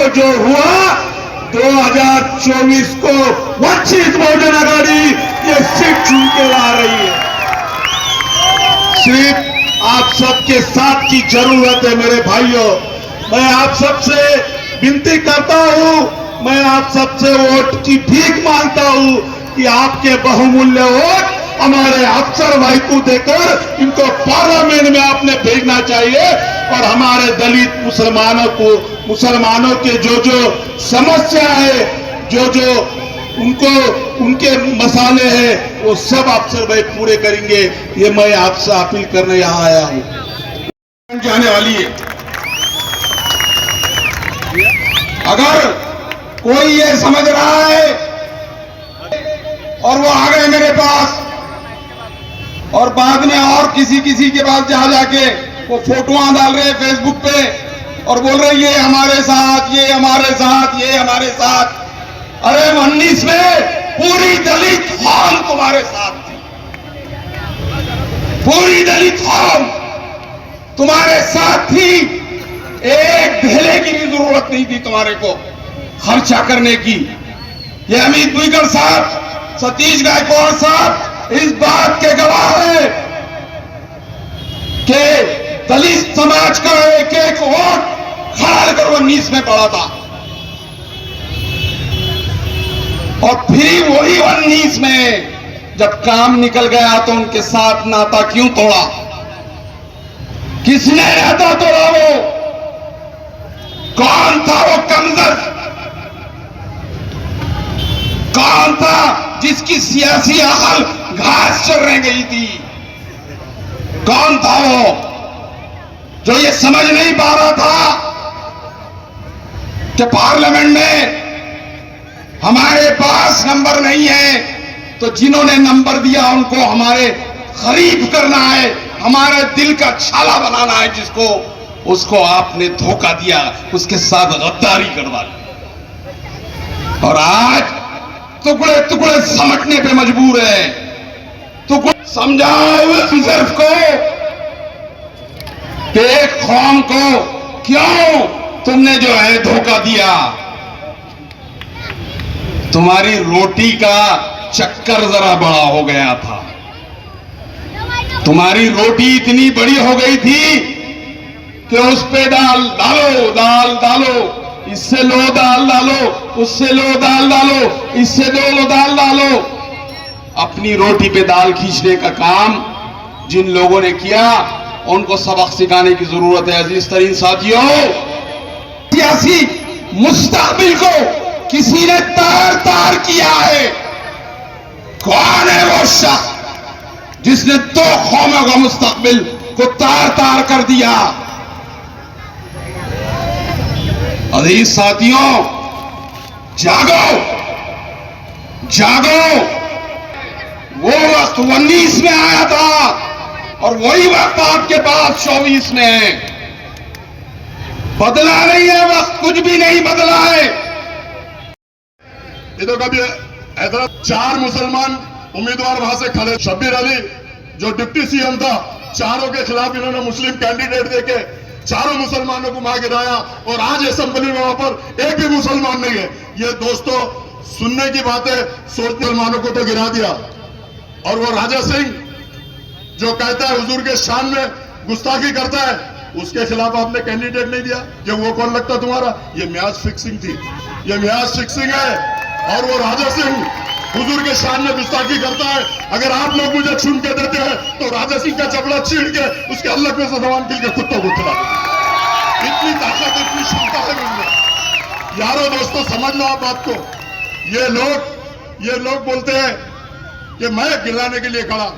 जो हुआ 2024 को वंचित बहुजन आघाड़ी ये सीट चुन के ला रही है। सिर्फ आप सबके साथ की जरूरत है मेरे भाइयों। मैं आप सबसे विनती करता हूं, मैं आप सबसे वोट की भीख मांगता हूं कि आपके बहुमूल्य वोट हमारे अफसर भाई को देकर इनको पार्लियामेंट में आपने भेजना चाहिए और हमारे दलित मुसलमानों के जो समस्या है, जो उनको उनके मसाले हैं, वो सब अफसर भाई पूरे करेंगे। ये मैं आपसे अपील करने यहां आया हूं। जाने वाली है, अगर कोई ये समझ रहा है और वो आ गए मेरे पास और बाद में और किसी के पास जाके वो फोटोआं डाल रहे हैं फेसबुक पे और बोल रहे ये हमारे साथ, ये हमारे साथ, ये हमारे साथ। अरे 19 में पूरी दलित कौम तुम्हारे साथ थी, पूरी दलित कौम तुम्हारे साथ थी। एक ढेले की भी जरूरत नहीं थी तुम्हारे को खर्चा करने की। ये अमित बुईकर साहब, सतीश गायकवाड़ साहब इस बात के गवाह है कि दलित समाज का एक एक वोट खड़ा कर 19 में पड़ा था और फिर वही 19 में जब काम निकल गया तो उनके साथ नाता क्यों तोड़ा? किसने नाता तोड़ा? वो कौन था? वो कमजोर कौन था जिसकी सियासी अकल घास चढ़ रह गई थी? कौन था वो जो ये समझ नहीं पा रहा था कि पार्लियामेंट में हमारे पास नंबर नहीं है, तो जिन्होंने नंबर दिया उनको हमारे खरीद करना है, हमारे दिल का छाला बनाना है जिसको, उसको आपने धोखा दिया, उसके साथ गद्दारी करवा ली और आज टुकड़े टुकड़े समटने पे मजबूर है। तो समझाओ सिर्फ को कि एक कौम को क्यों तुमने जो है धोखा दिया। तुम्हारी रोटी का चक्कर जरा बड़ा हो गया था, तुम्हारी रोटी इतनी बड़ी हो गई थी कि उस पे दाल डालो, दाल डालो, इससे लो दाल डालो, उससे लो दाल डालो, इससे लो दाल डालो। अपनी रोटी पे दाल खींचने का काम जिन लोगों ने किया उनको सबक सिखाने की जरूरत है। अजीज तरीन साथियों, सियासी मुस्तकबिल को किसी ने तार तार किया है। कौन है वो शख्स जिसने दो कौमों का मुस्तकबिल को तार तार कर दिया? अजीज साथियों, जागो जागो। वो वक्त 19 में आया था और वही वक्त आपके पास 24 में है। बदला नहीं है वक्त, कुछ भी नहीं बदला है। ये तो कभी हैदराबाद 4 मुसलमान उम्मीदवार वहां से खड़े, शब्बीर अली जो डिप्टी सीएम था, चारों के खिलाफ इन्होंने मुस्लिम कैंडिडेट देके चारों मुसलमानों को वहां गिराया और आज असेंबली में वहां पर एक भी मुसलमान नहीं है। ये दोस्तों सुनने की बात है, सोच मुसलमानों को तो गिरा दिया। और वो राजा सिंह जो कहता है हुजूर के शान में गुस्ताखी करता है, उसके खिलाफ आपने कैंडिडेट नहीं दिया। ये वो कौन लगता तुम्हारा? ये म्याज फिक्सिंग थी, ये म्याज फिक्सिंग है। और वो राजा सिंह हुजूर के शान में गुस्ताखी करता है। अगर आप लोग मुझे चुन के देते हैं तो राजा सिंह का जबड़ा छीन के उसके अल्लाह में से जबान खिल के कुत्तों को खिला देंगे। इतनी ताकत, इतनी क्षमता है मुझमें। यारों दोस्तों, समझ लो आप बात को। ये लोग बोलते हैं कि मैं गिराने के लिए खड़ा।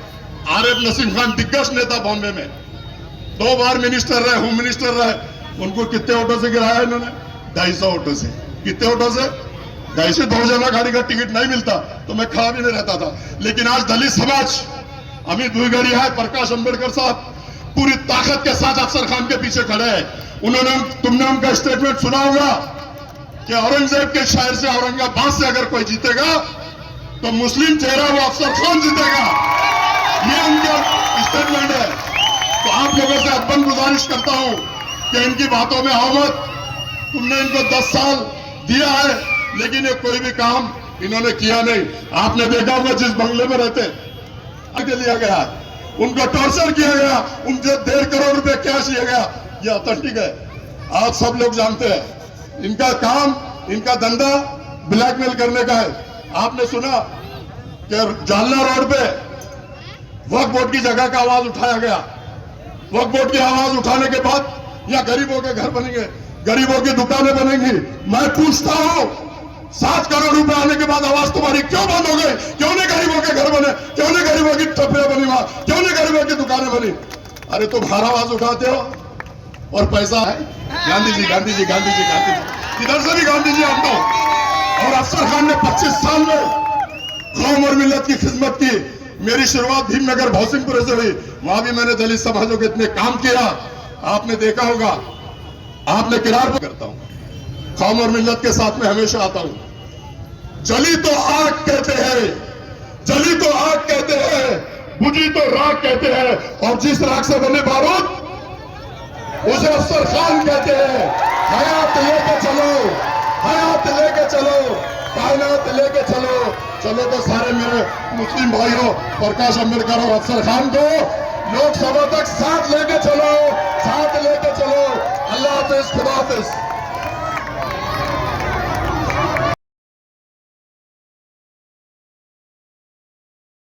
आरिफ नसीम खान दिग्गज नेता बॉम्बे में 2 बार मिनिस्टर रहे, होम मिनिस्टर रहे। उनको कितने वोटों से गिराया इन्होंने? 250 वोटों से। कितने वोटों से? 250। बहुजन आघाड़ी का टिकट नहीं मिलता तो मैं खड़ा भी नहीं रहता था। लेकिन आज दलित समाज, अमित बुईगड़िया है, प्रकाश अंबेडकर साहब पूरी ताकत के साथ अफसर खान के पीछे खड़े हैं। तुमने उनका स्टेटमेंट सुना होगा कि औरंगजेब के शहर से, औरंगाबाद से अगर कोई जीतेगा तो मुस्लिम चेहरा वो अफसर खान जीतेगा। ये उनका स्टेटमेंट है। तो आप लोगों से अपन गुजारिश करता हूं कि इनकी बातों में आओ मत। तुमने इनको 10 साल दिया है, लेकिन ये कोई भी काम इन्होंने किया नहीं। आपने देखा होगा जिस बंगले में रहते आगे लिया गया, उनको टॉर्चर किया गया, उनसे 1.5 करोड़ रुपए कैश लिया गया। ये ऑथेंटिक है, आप सब लोग जानते हैं। इनका काम, इनका धंधा ब्लैकमेल करने का है। आपने सुना कि जालना रोड पे वक्फ बोर्ड की जगह का आवाज उठाया गया। वक्फ बोर्ड की आवाज उठाने के बाद यहाँ गरीबों के घर बनेंगे, गरीबों की दुकानें बनेंगी। मैं पूछता हूं, 7 करोड़ रुपए आने के बाद आवाज तुम्हारी क्यों बंद हो गई? क्यों नहीं गरीबों के घर बने? क्यों नहीं गरीबों की टपरियां बनी वहां? क्यों नहीं गरीबों की दुकानें बनी? अरे तुम हर आवाज उठाते हो और पैसा है। गांधी जी, गांधी जी, गांधी जी, गांधी जी, इधर से भी गांधी जी हम तो। और अफसर खान ने 25 साल में कौम और मिल्लत की खिदमत की। मेरी शुरुआत भीमनगर भौसिंगपुर से हुई, वहां भी मैंने दलित समाजों के इतने काम किया, आपने देखा होगा। आपने किरार पर करता हूं, कौम और मिल्लत के साथ में हमेशा आता हूं। जली तो आग कहते हैं, जली तो आग कहते हैं, बुझी तो राख कहते हैं, और जिस राख से बने बारूद उसे अफसर खान कहते हैं। हयात लेके चलो, हयात लेके चलो, कायनात लेके चलो। चलो तो सारे मेरे मुस्लिम भाइयों, प्रकाश अंबेडकर और अफसर खान को लोकसभा तक साथ लेके चलो, साथ लेके चलो। अल्लाह हाफिज, खुदा हाफिज।